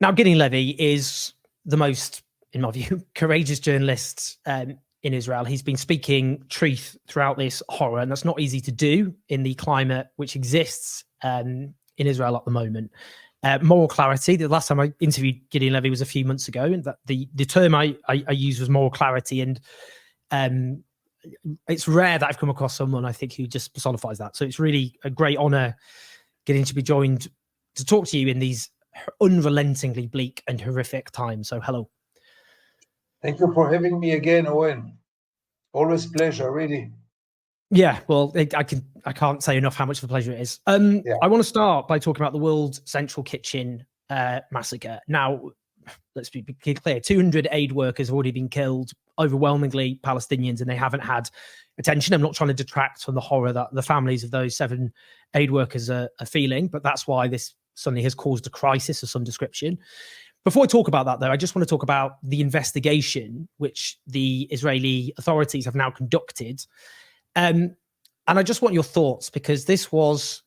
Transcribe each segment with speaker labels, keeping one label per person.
Speaker 1: Now, Gideon Levy is the most, in my view, courageous journalist in Israel. He's been speaking truth throughout this horror, and that's not easy to do in the climate which exists in Israel at the moment. Moral clarity. The last time I interviewed Gideon Levy was a few months ago, and that the term I used was moral clarity. And it's rare that I've come across someone, I think, who just personifies that. So it's really a great honor getting to be joined to talk to you in these unrelentingly bleak and horrific times. So hello.
Speaker 2: Thank you for having me again, Owen. Always pleasure, really.
Speaker 1: Yeah, well, I can't say enough how much of a pleasure it is. I want to start by talking about the World Central Kitchen massacre. Now, let's be clear, 200 aid workers have already been killed, overwhelmingly Palestinians, and they haven't had attention. I'm not trying to detract from the horror that the families of those 7 aid workers are feeling, but that's why this suddenly has caused a crisis of some description. Before I talk about that, though, I just want to talk about the investigation which the Israeli authorities have now conducted. And I just want your thoughts, because this was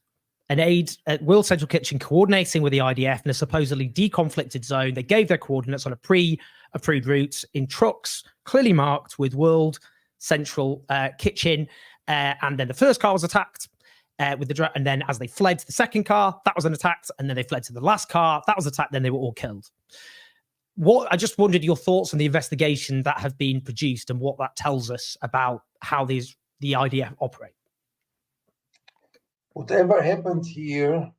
Speaker 1: an aid at World Central Kitchen coordinating with the IDF in a supposedly deconflicted zone. They gave their coordinates on a pre-approved route in trucks, clearly marked with World Central Kitchen. And then the first car was attacked and then as they fled to the second car, that was an attack. And then they fled to the last car, that was attacked. Then they were all killed. I just wondered your thoughts on the investigation that have been produced and what that tells us about how the IDF operate.
Speaker 2: Whatever happened here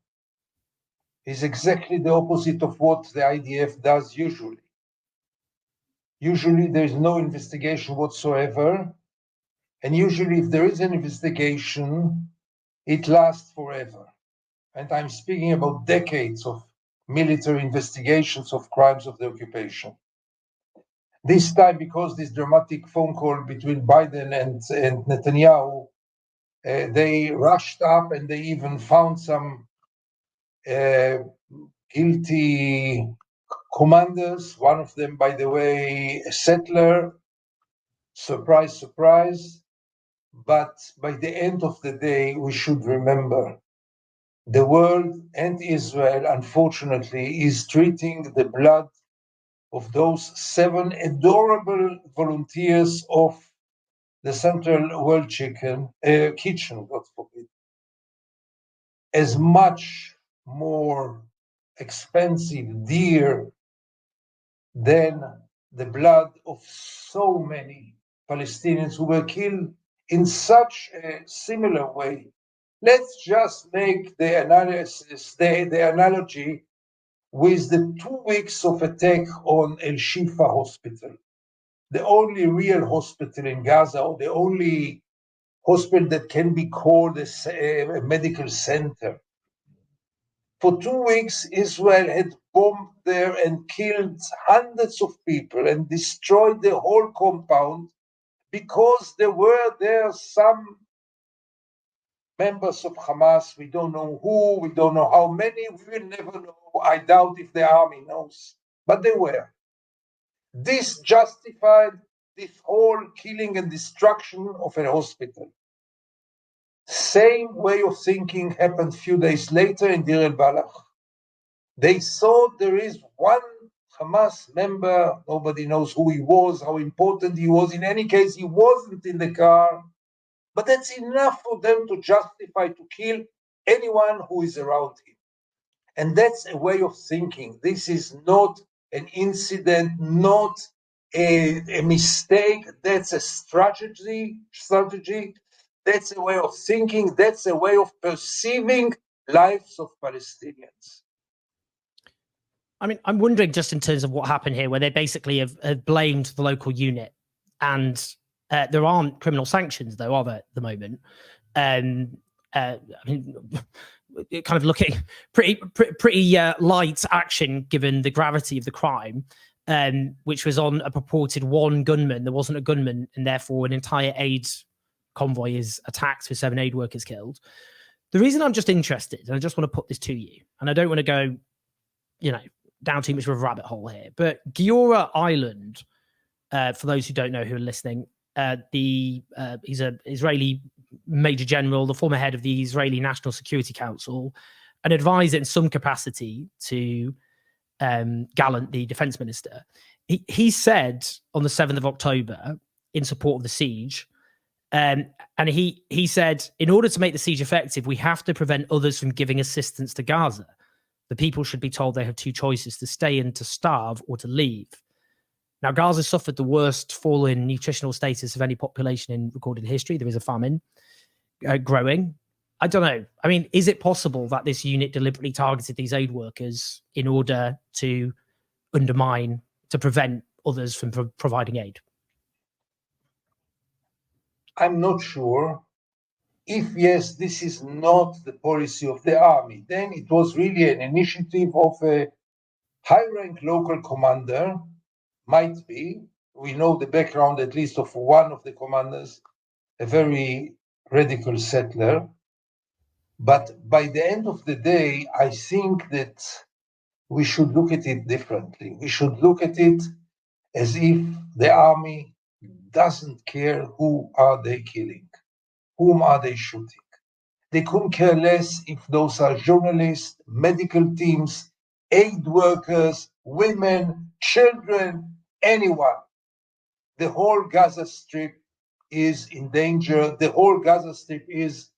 Speaker 2: is exactly the opposite of what the IDF does usually. Usually there is no investigation whatsoever. And usually if there is an investigation, it lasts forever. And I'm speaking about decades of military investigations of crimes of the occupation. This time, because this dramatic phone call between Biden and Netanyahu, they rushed up and they even found some guilty commanders. One of them, by the way, a settler. Surprise, surprise. But by the end of the day, we should remember the world and Israel, unfortunately, is treating the blood of those 7 adorable volunteers of the Central World Kitchen, God forbid, as much more expensive, dear than the blood of so many Palestinians who were killed in such a similar way. Let's just make the analysis, the analogy with the 2 weeks of attack on El Shifa hospital, the only real hospital in Gaza, or the only hospital that can be called a medical center. For 2 weeks, Israel had bombed there and killed hundreds of people and destroyed the whole compound because there were there some members of Hamas. We don't know who, we don't know how many, we will never know. I doubt if the army knows, but they were. This justified this whole killing and destruction of a hospital. Same way of thinking happened a few days later in Deir el-Balach. They saw there is one Hamas member, nobody knows who he was, how important he was. In any case, he wasn't in the car, but that's enough for them to justify to kill anyone who is around him. And that's a way of thinking. This is not an incident, not a mistake. That's a strategy. That's a way of thinking. That's a way of perceiving lives of Palestinians.
Speaker 1: I mean, I'm wondering just in terms of what happened here, where they basically have blamed the local unit, and there aren't criminal sanctions, though, are there, at the moment? I mean, kind of looking pretty light action given the gravity of the crime, which was on a purported 1 gunman. There wasn't a gunman, and therefore an entire aid convoy is attacked with 7 aid workers killed. The reason I'm just interested, and I just want to put this to you, and I don't want to go, down too much of a rabbit hole here, but Giora Island, for those who don't know who are listening, he's an Israeli major general, the former head of the Israeli National Security Council, an advisor in some capacity to Gallant, the defense minister, he said on the 7th of October in support of the siege, and he said, in order to make the siege effective, we have to prevent others from giving assistance to Gaza. The people should be told they have two choices: to stay and to starve, or to leave. Now, Gaza suffered the worst fall in nutritional status of any population in recorded history. There is a famine growing. I don't know. I mean, is it possible that this unit deliberately targeted these aid workers in order to undermine, to prevent others from providing aid?
Speaker 2: I'm not sure. If yes, this is not the policy of the army, then it was really an initiative of a high-rank local commander, might be. We know the background, at least, of one of the commanders, a very radical settler. But by the end of the day, I think that we should look at it differently. We should look at it as if the army doesn't care who are they killing, whom are they shooting. They couldn't care less if those are journalists, medical teams, aid workers, women, children, anyone. The whole Gaza Strip is in danger. The whole Gaza Strip is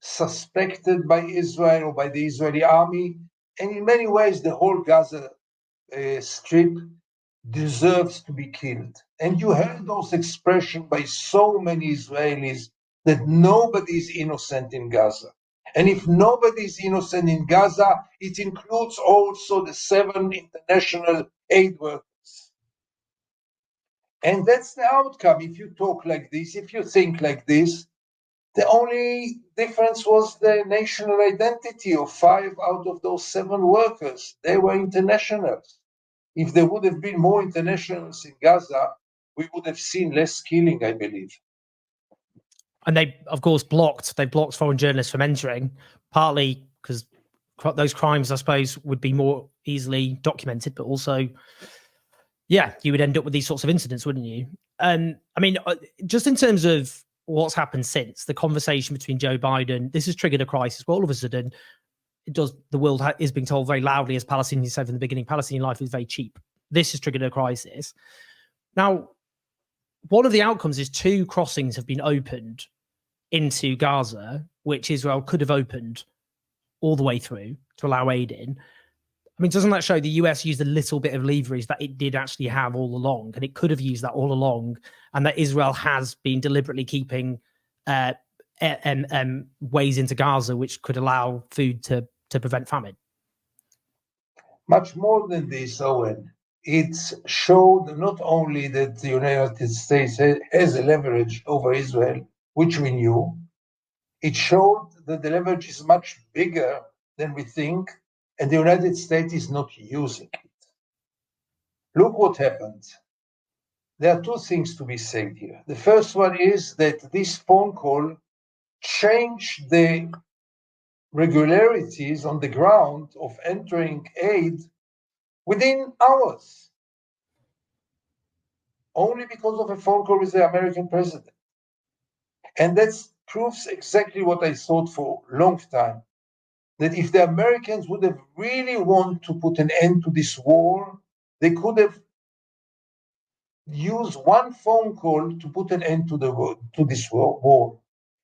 Speaker 2: suspected by Israel or by the Israeli army. And in many ways, the whole Gaza Strip deserves to be killed. And you heard those expressions by so many Israelis that nobody is innocent in Gaza. And if nobody is innocent in Gaza, it includes also the 7 international aid workers. And that's the outcome. If you talk like this, if you think like this, the only difference was the national identity of 5 out of those 7 workers. They were internationals. If there would have been more internationals in Gaza, we would have seen less killing, I believe.
Speaker 1: And they, of course, blocked foreign journalists from entering, partly because those crimes, I suppose, would be more easily documented, but also, yeah, you would end up with these sorts of incidents, wouldn't you? I mean, just in terms of what's happened since, the conversation between Joe Biden, this has triggered a crisis. Well, all of a sudden, the world is being told very loudly, as Palestinians said from the beginning, Palestinian life is very cheap. This has triggered a crisis. Now, one of the outcomes is 2 crossings have been opened into Gaza, which Israel could have opened all the way through to allow aid in. I mean, doesn't that show the US used a little bit of leverage that it did actually have all along, and it could have used that all along, and that Israel has been deliberately keeping ways into Gaza which could allow food to prevent famine?
Speaker 2: Much more than this, Owen. It showed not only that the United States has a leverage over Israel, which we knew, it showed that the leverage is much bigger than we think, and the United States is not using it. Look what happened. There are 2 things to be said here. The first one is that this phone call changed the regularities on the ground of entering aid within hours, only because of a phone call with the American president. And that proves exactly what I thought for a long time, that if the Americans would have really wanted to put an end to this war, they could have used one phone call to put an end to this war.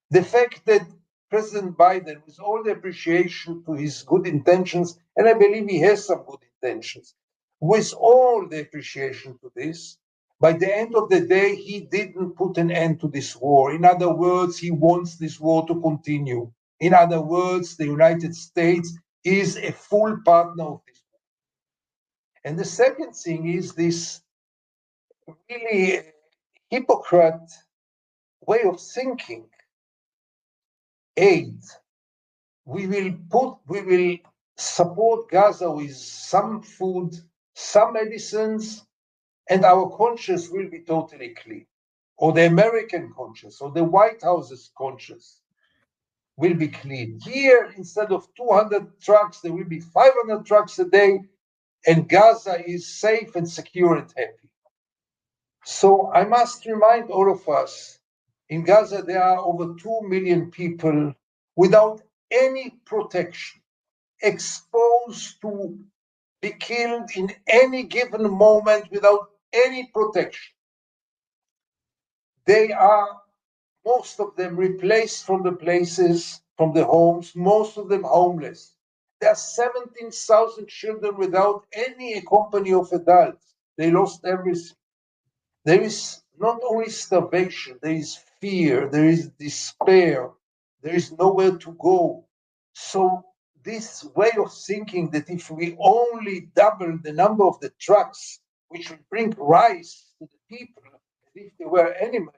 Speaker 2: The fact that President Biden, with all the appreciation to his good intentions, and I believe he has some good intentions, with all the appreciation to this, by the end of the day, he didn't put an end to this war. In other words, he wants this war to continue. In other words, the United States is a full partner of this war. And the second thing is this really hypocrite way of thinking. Aid. We will support Gaza with some food, some medicines, and our conscience will be totally clean. Or the American conscience, or the White House's conscience will be clean. Here, instead of 200 trucks, there will be 500 trucks a day, and Gaza is safe and secure and happy. So I must remind all of us, in Gaza there are over 2 million people without any protection, exposed to be killed in any given moment without any protection. They are, most of them, replaced from the places, from the homes, most of them homeless. There are 17,000 children without any company of adults. They lost everything. There is not only starvation, there is fear, there is despair, there is nowhere to go. So this way of thinking that if we only double the number of the trucks which will bring rice to the people as if they were animals,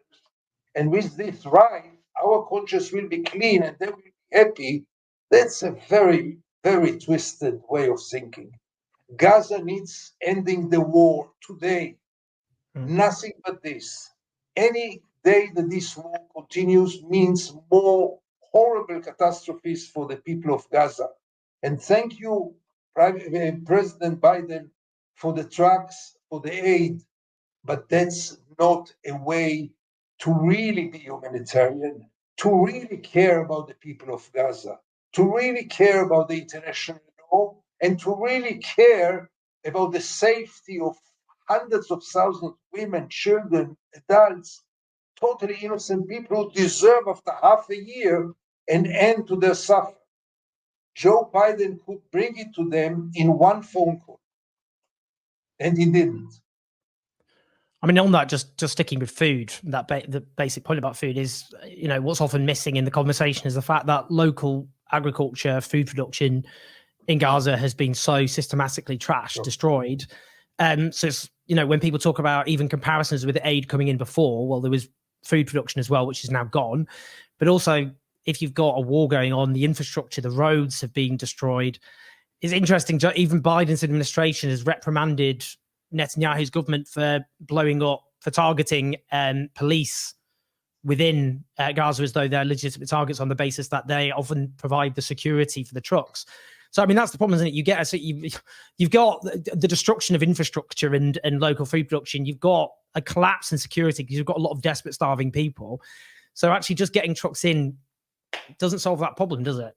Speaker 2: and with this rice our conscience will be clean and they will be happy, that's a very, very twisted way of thinking. Gaza needs ending the war today. Nothing but this. Any day that this war continues means more horrible catastrophes for the people of Gaza. And thank you, President Biden, for the trucks, for the aid, but that's not a way to really be humanitarian, to really care about the people of Gaza, to really care about the international law, and to really care about the safety of hundreds of thousands of women, children, adults, totally innocent people who deserve, after half a year, an end to their suffering. Joe Biden could bring it to them in one phone call, and he didn't.
Speaker 1: I mean, on that, just sticking with food, the basic point about food is, what's often missing in the conversation is the fact that local agriculture, food production in Gaza has been so systematically trashed, destroyed. So it's, when people talk about even comparisons with aid coming in before, well, there was food production as well, which is now gone. But also, if you've got a war going on, the infrastructure, the roads have been destroyed. It's interesting, even Biden's administration has reprimanded Netanyahu's government for targeting police within Gaza as though they're legitimate targets on the basis that they often provide the security for the trucks. So, I mean, that's the problem, isn't it? You've got the destruction of infrastructure and local food production. You've got a collapse in security because you've got a lot of desperate, starving people. So actually just getting trucks in doesn't solve that problem, does it?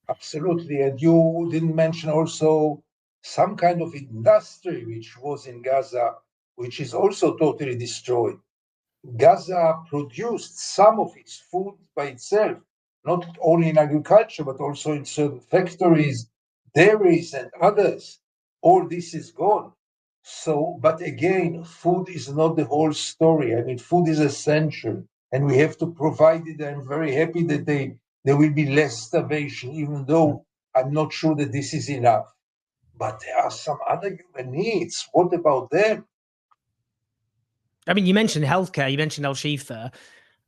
Speaker 2: Absolutely. And you didn't mention also some kind of industry which was in Gaza, which is also totally destroyed. Gaza produced some of its food by itself, not only in agriculture, but also in certain factories, dairies, and others. All this is gone. So, but again, food is not the whole story. I mean, food is essential, and we have to provide it. I'm very happy that there will be less starvation, even though I'm not sure that this is enough. But there are some other human needs. What about them?
Speaker 1: I mean, you mentioned healthcare, you mentioned Al-Shifa.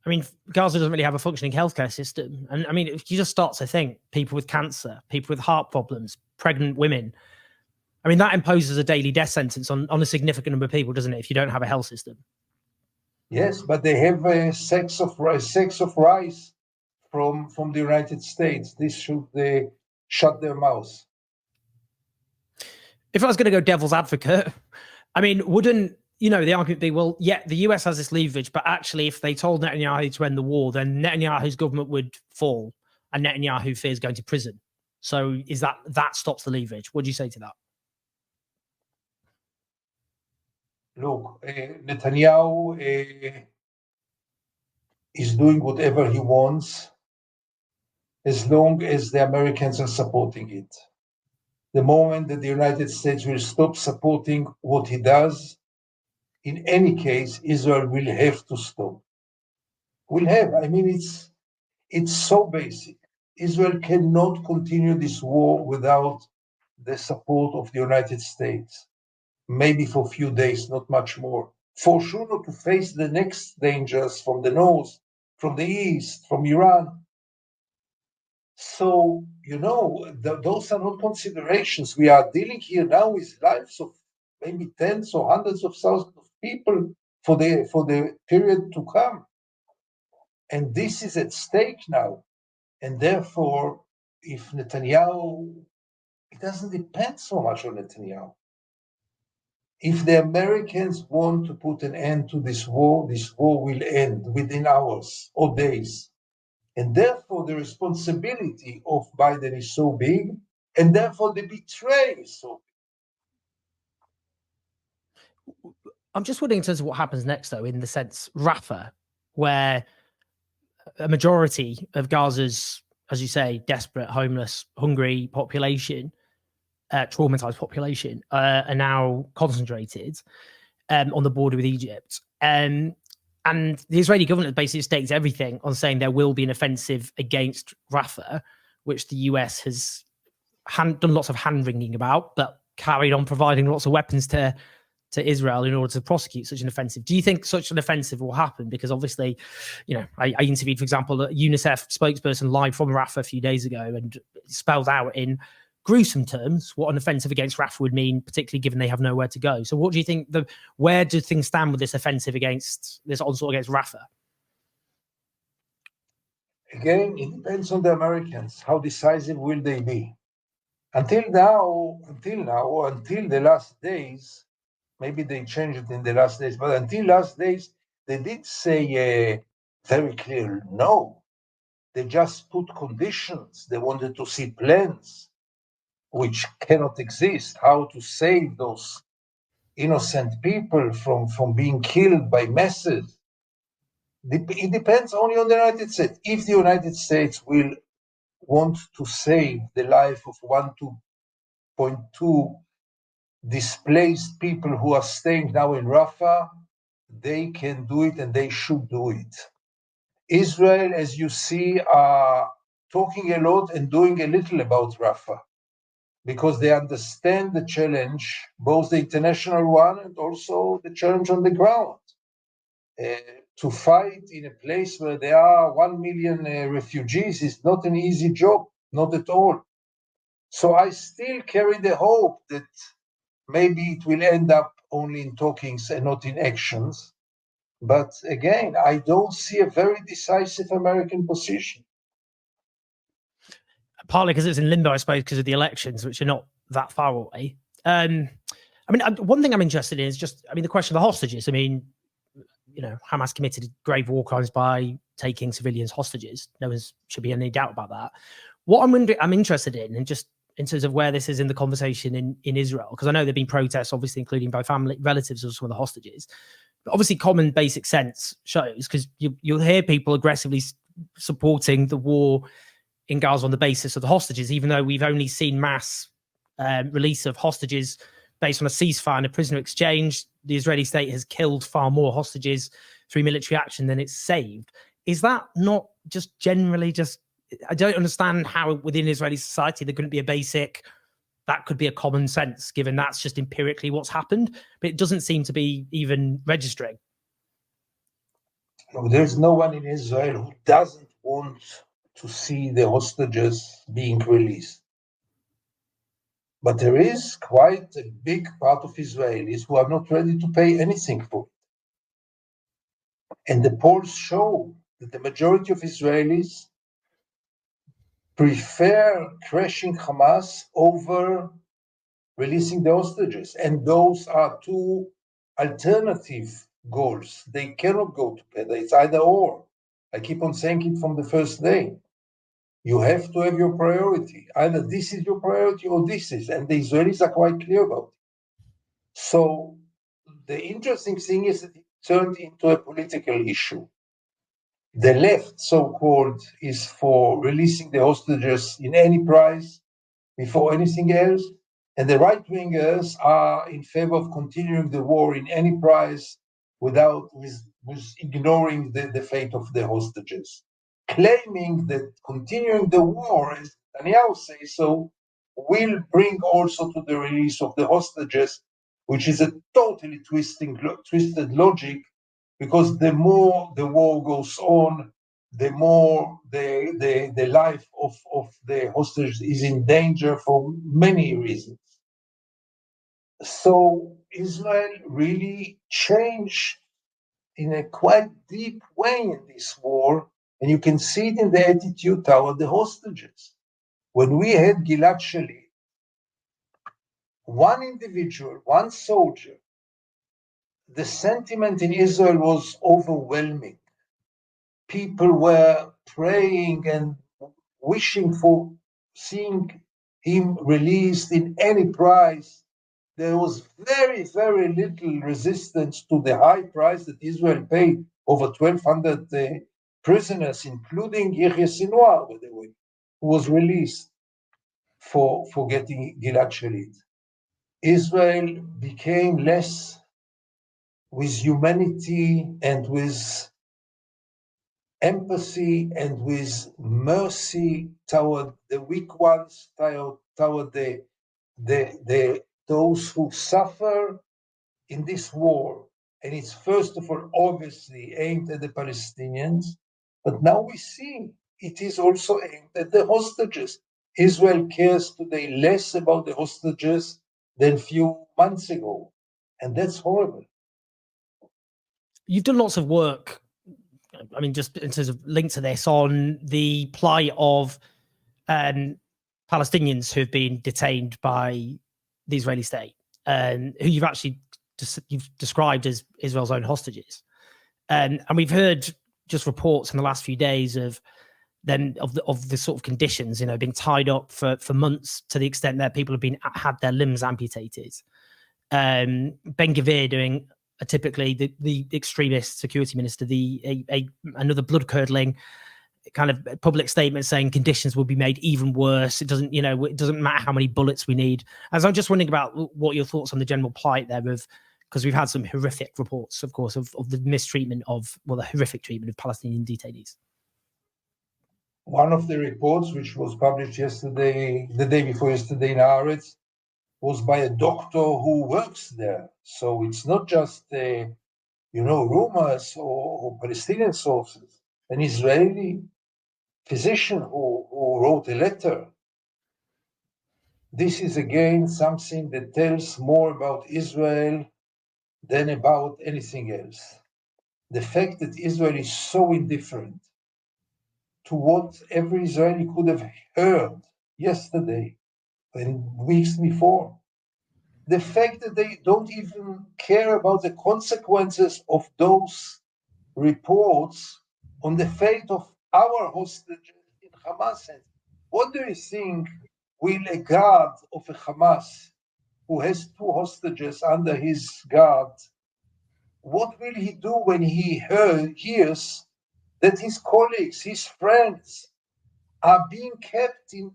Speaker 1: I mean, Gaza doesn't really have a functioning healthcare system. And I mean, if you just start to think, people with cancer, people with heart problems, pregnant women, I mean, that imposes a daily death sentence on a significant number of people, doesn't it, if you don't have a health system?
Speaker 2: Yes, but they have a sacks of rice from the United States. This should shut their mouths.
Speaker 1: If I was going to go devil's advocate, I mean, wouldn't, the argument be, well, yeah, the US has this leverage, but actually if they told Netanyahu to end the war, then Netanyahu's government would fall and Netanyahu fears going to prison. So is that stops the leverage? What do you say to that?
Speaker 2: Look, Netanyahu is doing whatever he wants as long as the Americans are supporting it. The moment that the United States will stop supporting what he does, in any case, Israel will have to stop. I mean, it's so basic. Israel cannot continue this war without the support of the United States. Maybe for a few days, not much more. For sure not to face the next dangers from the north, from the east, from Iran. So, those are not considerations. We are dealing here now with lives of maybe tens or hundreds of thousands of people for the period to come. And this is at stake now. And therefore, if Netanyahu, it doesn't depend so much on Netanyahu. If the Americans want to put an end to this war will end within hours or days. And therefore, the responsibility of Biden is so big And therefore the betrayal is so
Speaker 1: big. I'm just wondering in terms of what happens next, though, in the sense Rafah, where a majority of Gaza's, as you say, desperate, homeless, hungry population, traumatized population, are now concentrated on the border with Egypt. And the Israeli government basically stakes everything on saying there will be an offensive against Rafah, which the US has done lots of hand-wringing about, but carried on providing lots of weapons to Israel in order to prosecute such an offensive. Do you think such an offensive will happen? Because obviously, I interviewed, for example, a UNICEF spokesperson live from Rafah a few days ago and spelled out in gruesome terms what an offensive against Rafah would mean, particularly given they have nowhere to go. So what do you think, where do things stand with this offensive against, this onslaught against Rafah?
Speaker 2: Again, it depends on the Americans. How decisive will they be? Until the last days, maybe they changed it in the last days, but until last days, they did say very clear no. They just put conditions. They wanted to see plans, which cannot exist, how to save those innocent people from being killed by masses. It depends only on the United States. If the United States will want to save the life of 1.2 displaced people who are staying now in Rafah, they can do it and they should do it. Israel, as you see, are talking a lot and doing a little about Rafah because they understand the challenge, both the international one and also the challenge on the ground. To fight in a place where there are 1 million refugees is not an easy job, not at all. So I still carry the hope that maybe it will end up only in talkings and not in actions. But again, I don't see a very decisive American position.
Speaker 1: Partly because it's in limbo, I suppose, because of the elections, which are not that far away. One thing I'm interested in is just, the question of the hostages. Hamas committed grave war crimes by taking civilians hostages. Should be any doubt about that. What I'm interested in, and just in terms of where this is in the conversation in Israel, because I know there've been protests, obviously, including by family relatives of some of the hostages. But obviously, common basic sense shows, because you'll hear people aggressively supporting the war in Gaza on the basis of the hostages, even though we've only seen mass release of hostages based on a ceasefire and a prisoner exchange. The Israeli state has killed far more hostages through military action than it's saved. Is that not just generally I don't understand how within Israeli society there couldn't be that could be a common sense, given that's just empirically what's happened, but it doesn't seem to be even registering.
Speaker 2: No, there's no one in Israel who doesn't want to see the hostages being released. But there is quite a big part of Israelis who are not ready to pay anything for it. And the polls show that the majority of Israelis prefer crashing Hamas over releasing the hostages. And those are two alternative goals. They cannot go together. It's either or. I keep on saying it from the first day. You have to have your priority. Either this is your priority or this is. And the Israelis are quite clear about it. So the interesting thing is that it turned into a political issue. The left, so-called, is for releasing the hostages in any price before anything else. And the right-wingers are in favor of continuing the war in any price with ignoring the fate of the hostages, claiming that continuing the war, as Netanyahu says so, will bring also to the release of the hostages, which is a totally twisted logic, because the more the war goes on, the more the life of the hostages is in danger for many reasons. So Israel really changed in a quite deep way in this war, and you can see it in the attitude toward the hostages. When we had Gilad Shalit, one individual, one soldier, the sentiment in Israel was overwhelming. People were praying and wishing for seeing him released in any price, there was very, very little resistance to the high price that Israel paid, over 1,200 prisoners, including Yahya Sinwar, by the way, who was released for getting Gilad Shalit. Israel became less with humanity and with empathy and with mercy toward the weak ones, toward those who suffer in this war. And it's first of all obviously aimed at the Palestinians, but now we see it is also aimed at the hostages. Israel cares today less about the hostages than a few months ago, and that's horrible.
Speaker 1: You've done lots of work, I mean, just in terms of link to this, on the plight of Palestinians who've been detained by the Israeli state, and who you've described as Israel's own hostages. And we've heard just reports in the last few days of the sort of conditions, being tied up for months, to the extent that people have had their limbs amputated. Ben Gvir doing typically the extremist security minister, another blood-curdling kind of public statement saying conditions will be made even worse. It doesn't matter how many bullets we need. As I'm just wondering about what your thoughts on the general plight there, because we've had some horrific reports, of course, of the mistreatment the horrific treatment of Palestinian detainees.
Speaker 2: One of the reports, which was published yesterday, the day before yesterday in Haaretz, was by a doctor who works there. So it's not just, rumors or Palestinian sources. An Israeli physician who wrote a letter. This is again something that tells more about Israel than about anything else. The fact that Israel is so indifferent to what every Israeli could have heard yesterday and weeks before. The fact that they don't even care about the consequences of those reports on the fate of our hostages in Hamas. What do you think will a guard of a Hamas who has 2 hostages under his guard, what will he do when he hears that his colleagues, his friends, are being kept in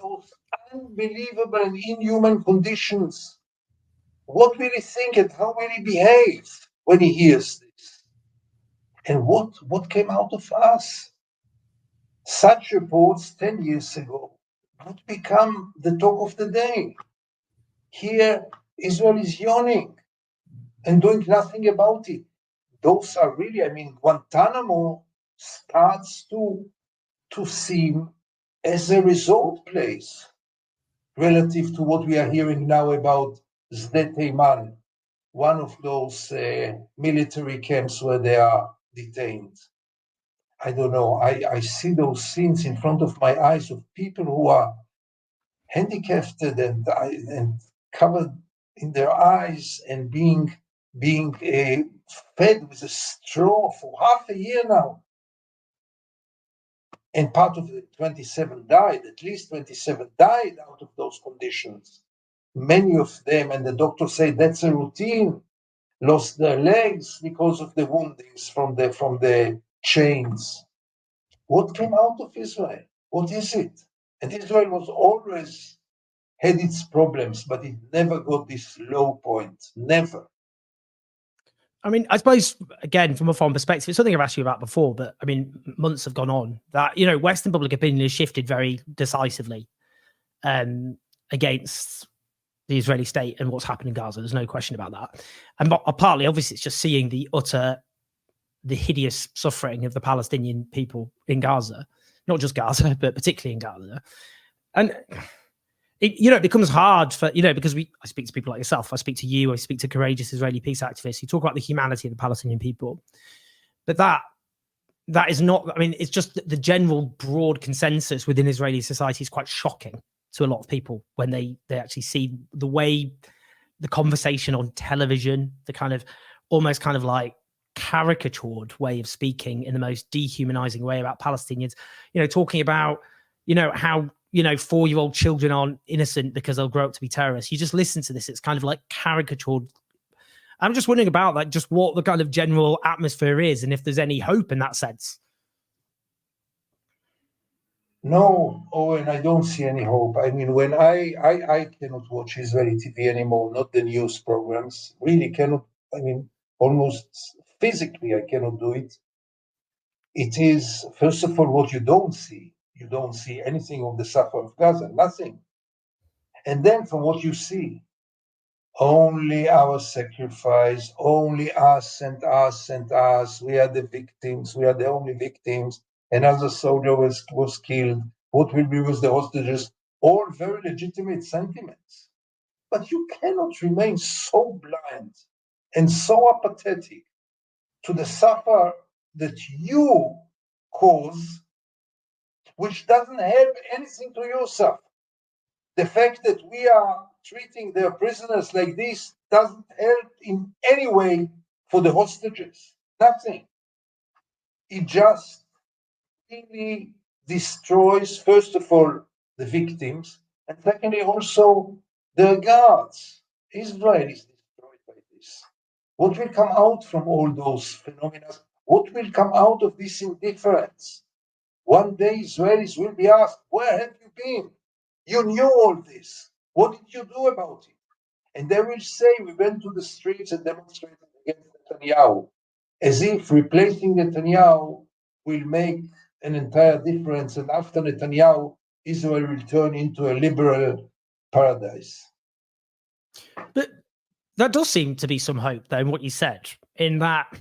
Speaker 2: those unbelievable and inhuman conditions? What will he think and how will he behave when he hears this? And what came out of us? Such reports 10 years ago would become the talk of the day. Here, Israel is yawning and doing nothing about it. Those are really, Guantanamo starts to seem as a resort place relative to what we are hearing now about Sde Teiman, one of those military camps where they are detained. I don't know. I see those scenes in front of my eyes of people who are handicapped and covered in their eyes and being fed with a straw for half a year now. And part of the 27 died, at least 27 died out of those conditions. Many of them, and the doctors say that's a routine, lost their legs because of the woundings from the chains. What came out of Israel? What is it? And Israel was always had its problems, but it never got this low point. Never.
Speaker 1: I mean, I suppose, again, from a foreign perspective, it's something I've asked you about before, but I mean, months have gone on that, Western public opinion has shifted very decisively against the Israeli state and what's happened in Gaza. There's no question about that. And partly, obviously, it's just seeing the hideous suffering of the Palestinian people in Gaza, not just Gaza, but particularly in Gaza. And it becomes hard for, because I speak to people like yourself, I speak to you, I speak to courageous Israeli peace activists. You talk about the humanity of the Palestinian people, but that is not, it's just the general broad consensus within Israeli society is quite shocking to a lot of people when they actually see the way the conversation on television, the kind of almost kind of like caricatured way of speaking in the most dehumanizing way about Palestinians, talking about, how 4-year-old children aren't innocent because they'll grow up to be terrorists. You just listen to this, it's kind of like caricatured. I'm just wondering about like just what the kind of general atmosphere is and if there's any hope in that sense.
Speaker 2: No, Owen, I don't see any hope. I mean, when I cannot watch Israeli TV anymore, not the news programs, really cannot, I mean, almost physically, I cannot do it. It is, first of all, what you don't see. You don't see anything of the suffering of Gaza, nothing. And then from what you see, only our sacrifice, only us and us and us. We are the victims. We are the only victims. Another soldier was killed. What will be with the hostages? All very legitimate sentiments. But you cannot remain so blind and so apathetic to the suffer that you cause, which doesn't help anything to yourself. The fact that we are treating their prisoners like this doesn't help in any way for the hostages. Nothing. It just really destroys, first of all, the victims, and secondly, also their guards. Israel is destroyed by this. What will come out from all those phenomena? What will come out of this indifference? One day Israelis will be asked, where have you been? You knew all this. What did you do about it? And they will say, we went to the streets and demonstrated against Netanyahu, as if replacing Netanyahu will make an entire difference. And after Netanyahu, Israel will turn into a liberal paradise.
Speaker 1: But that does seem to be some hope, though, in what you said, in that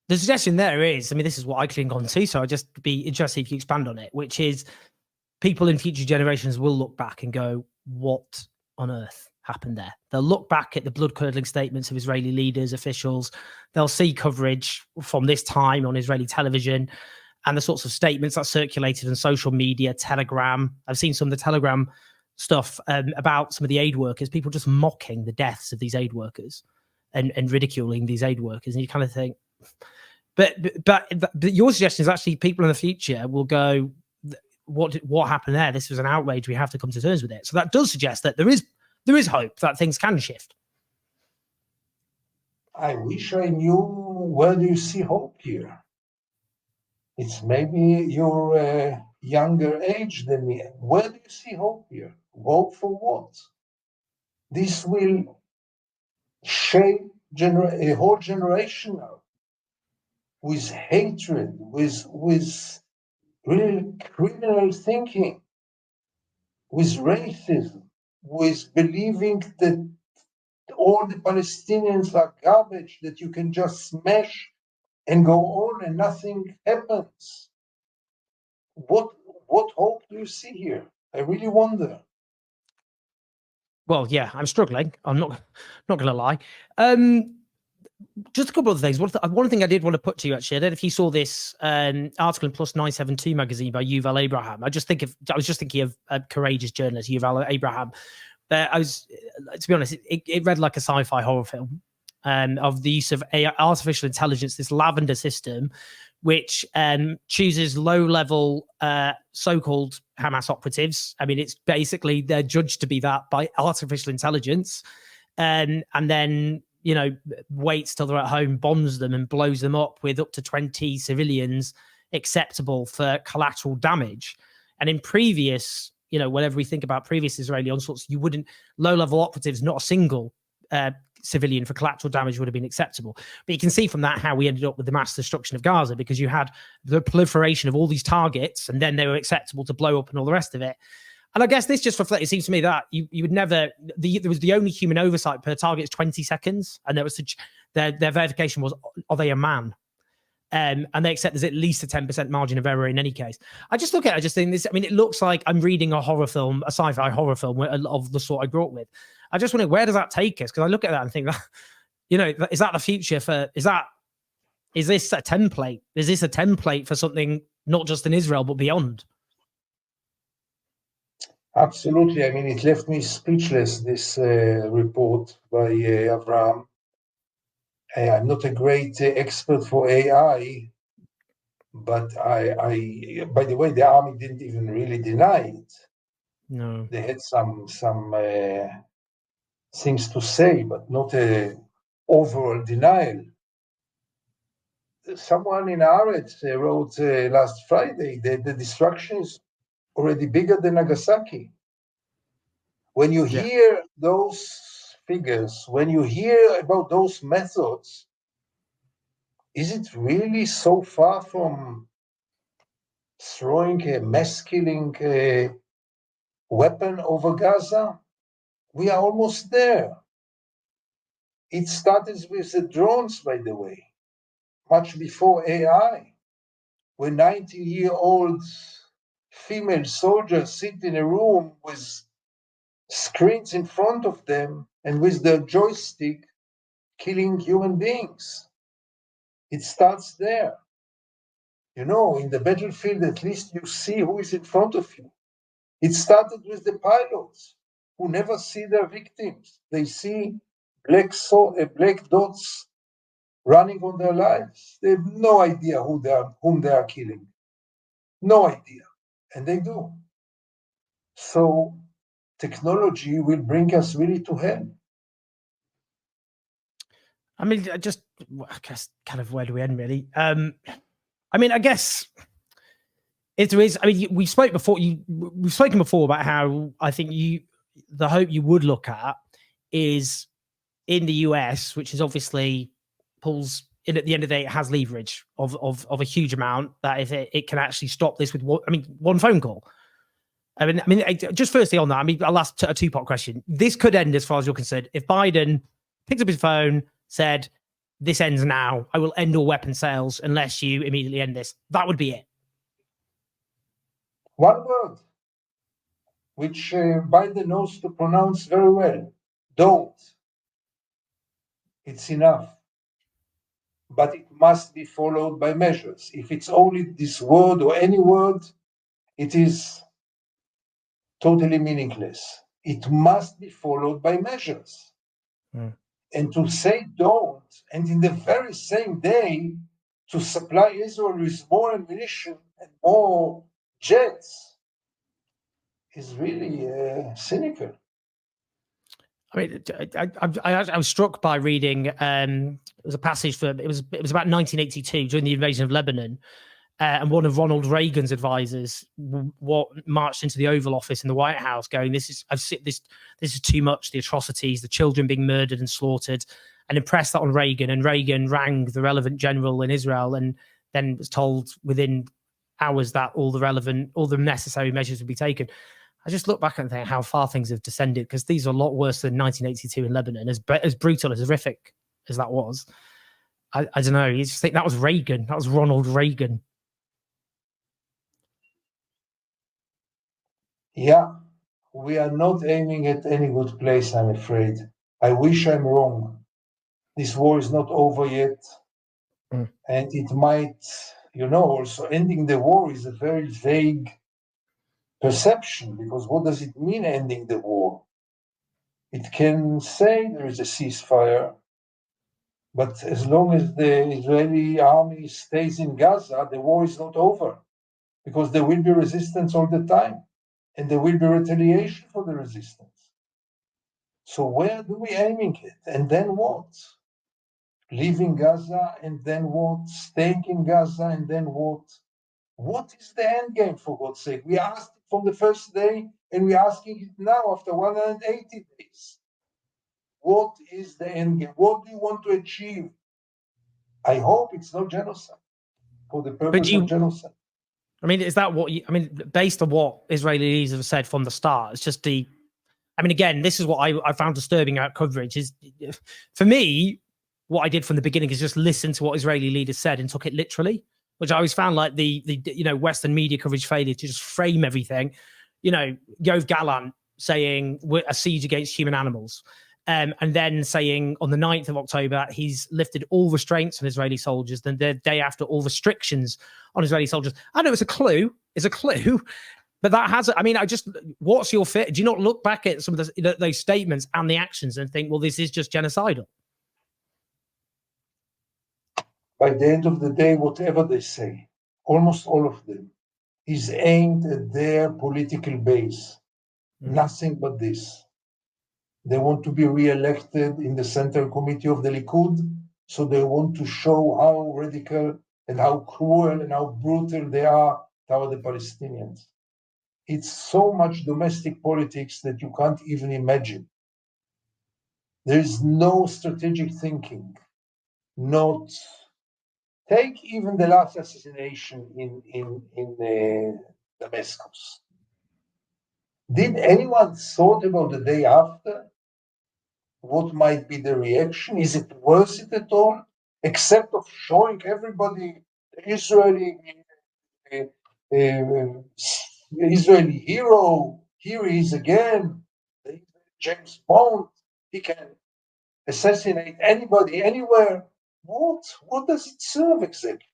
Speaker 1: the suggestion there is, I mean, this is what I cling on to, so I'd just be interested if you expand on it, which is people in future generations will look back and go, what on earth happened there? They'll look back at the blood-curdling statements of Israeli leaders, officials. They'll see coverage from this time on Israeli television and the sorts of statements that circulated on social media, Telegram. I've seen some of the Telegram stuff about some of the aid workers, people just mocking the deaths of these aid workers and ridiculing these aid workers. And you kind of think, but your suggestion is actually people in the future will go, what happened there? This was an outrage. We have to come to terms with it. So that does suggest that there is hope that things can shift.
Speaker 2: I wish I knew where do you see hope here. It's maybe you're younger age than me. Where do you see hope here? Hope for what? This will shape a whole generation now with hatred, with real criminal thinking, with racism, with believing that all the Palestinians are garbage that you can just smash and go on and nothing happens. What hope do you see here? I really wonder.
Speaker 1: Well, yeah, I'm struggling. I'm not going to lie. Just a couple of things. One thing I did want to put to you, actually, I don't know if you saw this article in Plus 972 magazine by Yuval Abraham. I was just thinking of a courageous journalist, Yuval Abraham. To be honest, it read like a sci-fi horror film of the use of artificial intelligence, this lavender system, which chooses low-level so-called Hamas operatives. I mean, it's basically they're judged to be that by artificial intelligence, and then waits till they're at home, bombs them, and blows them up with up to 20 civilians acceptable for collateral damage. And in previous, whenever we think about previous Israeli onslaughts, low-level operatives, not a single civilian for collateral damage would have been acceptable. But you can see from that how we ended up with the mass destruction of Gaza, because you had the proliferation of all these targets, and then they were acceptable to blow up and all the rest of it. And I guess this just reflects, it seems to me that you would never, there was the only human oversight per target is 20 seconds. And there was their verification was, are they a man? And they accept there's at least a 10% margin of error in any case. I just look at it, I just think this, I mean, it looks like I'm reading a horror film, a sci-fi horror film of the sort I grew up with. I just wonder, where does that take us? Because I look at that and think, is that the future for, is this a template? Is this a template for something not just in Israel, but beyond?
Speaker 2: Absolutely. I mean, it left me speechless, this report by Avraham. I'm not a great expert for AI, But by the way, the army didn't even really deny it.
Speaker 1: No.
Speaker 2: They had some things to say, but not a overall denial. Someone in Haaretz wrote last Friday that the destruction is already bigger than Nagasaki. When you hear those figures, when you hear about those methods, is it really so far from throwing a mass-killing weapon over Gaza? We are almost there. It started with the drones, by the way, much before AI, when 19-year-old female soldiers sit in a room with screens in front of them and with their joystick killing human beings. It starts there. You know, in the battlefield, at least you see who is in front of you. It started with the pilots who never see their victims. They see black dots running on their lives. They have no idea whom they are killing. No idea. And they do. So technology will bring us really to hell.
Speaker 1: I mean, I guess kind of where do we end, really? I mean, I guess if there is, I mean, we've spoken before about how I think the hope you would look at is in the US, which is obviously pulls in at the end of the day, it has leverage of a huge amount that if it can actually stop this with one phone call. I mean, just firstly on that, I mean, I'll ask a two-part question. This could end, as far as you're concerned, if Biden picked up his phone, said, "This ends now. I will end all weapon sales unless you immediately end this." That would be it.
Speaker 2: One word, which Biden knows to pronounce very well: don't. It's enough. But it must be followed by measures. If it's only this word or any word, it is totally meaningless. It must be followed by measures. And to say don't, and in the very same day to supply Israel with more ammunition and more jets is really cynical.
Speaker 1: I mean, I was struck by reading. It was a passage it was about 1982 during the invasion of Lebanon, and one of Ronald Reagan's advisors marched into the Oval Office in the White House, going, "This is too much. The atrocities, the children being murdered and slaughtered," and impressed that on Reagan. And Reagan rang the relevant general in Israel, and then was told within hours that all the necessary measures would be taken. I just look back and think how far things have descended, because these are a lot worse than 1982 in Lebanon, as brutal, as horrific as that was. I don't know. You just think that was Reagan. That was Ronald Reagan.
Speaker 2: Yeah, we are not aiming at any good place, I'm afraid. I wish I'm wrong. This war is not over yet. And it might, also ending the war is a very vague perception, because what does it mean, ending the war? It can say there is a ceasefire, but as long as the Israeli army stays in Gaza, the war is not over, because there will be resistance all the time, and there will be retaliation for the resistance. So where do we aiming it? And then what? Leaving Gaza, and then what? Staying in Gaza, and then what? What is the end game, for God's sake? We asked it from the first day, and we're asking it now after 180 days. What is the end game? What do you want to achieve? I hope it's not genocide, for the purpose of genocide.
Speaker 1: I mean, is that what you, I mean, based on what Israeli leaders have said from the start, it's just again, this is what I found disturbing about coverage is, for me, what I did from the beginning is just listen to what Israeli leaders said and took it literally, which I always found like the Western media coverage failure to just frame everything. Yoav Gallant saying we're a siege against human animals. And then saying on the 9th of October, he's lifted all restraints on Israeli soldiers. Then the day after, all restrictions on Israeli soldiers. I know it's a clue. But that has, what's your fit? Do you not look back at some of those statements and the actions and think, well, this is just genocidal?
Speaker 2: By the end of the day, whatever they say, almost all of them, is aimed at their political base. Nothing but this. They want to be re-elected in the Central Committee of the Likud, so they want to show how radical and how cruel and how brutal they are toward the Palestinians. It's so much domestic politics that you can't even imagine. There is no strategic thinking. Not take even the last assassination in Damascus. Did anyone thought about the day after? What might be the reaction? Is it worth it at all? Except of showing everybody the Israeli hero. Here he is again. James Bond. He can assassinate anybody, anywhere. What does it serve exactly?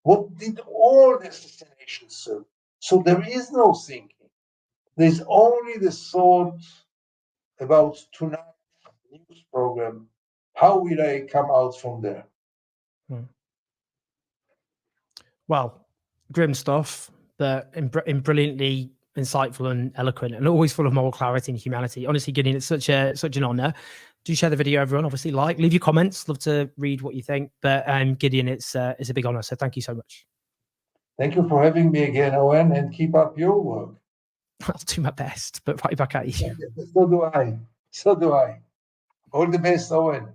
Speaker 2: What did all the assassinations serve? So there is no thinking. There's only the thought about tonight's news program. How will I come out from there?
Speaker 1: Well, grim stuff, but in brilliantly insightful and eloquent, and always full of moral clarity and humanity. Honestly, Gideon, it's such an honor. Do share the video, everyone. Obviously, leave your comments. Love to read what you think. But Gideon, it's a big honor. So thank you so much.
Speaker 2: Thank you for having me again, Owen, and keep up your work.
Speaker 1: I'll do my best, but right back at you.
Speaker 2: So do I. All the best, Owen.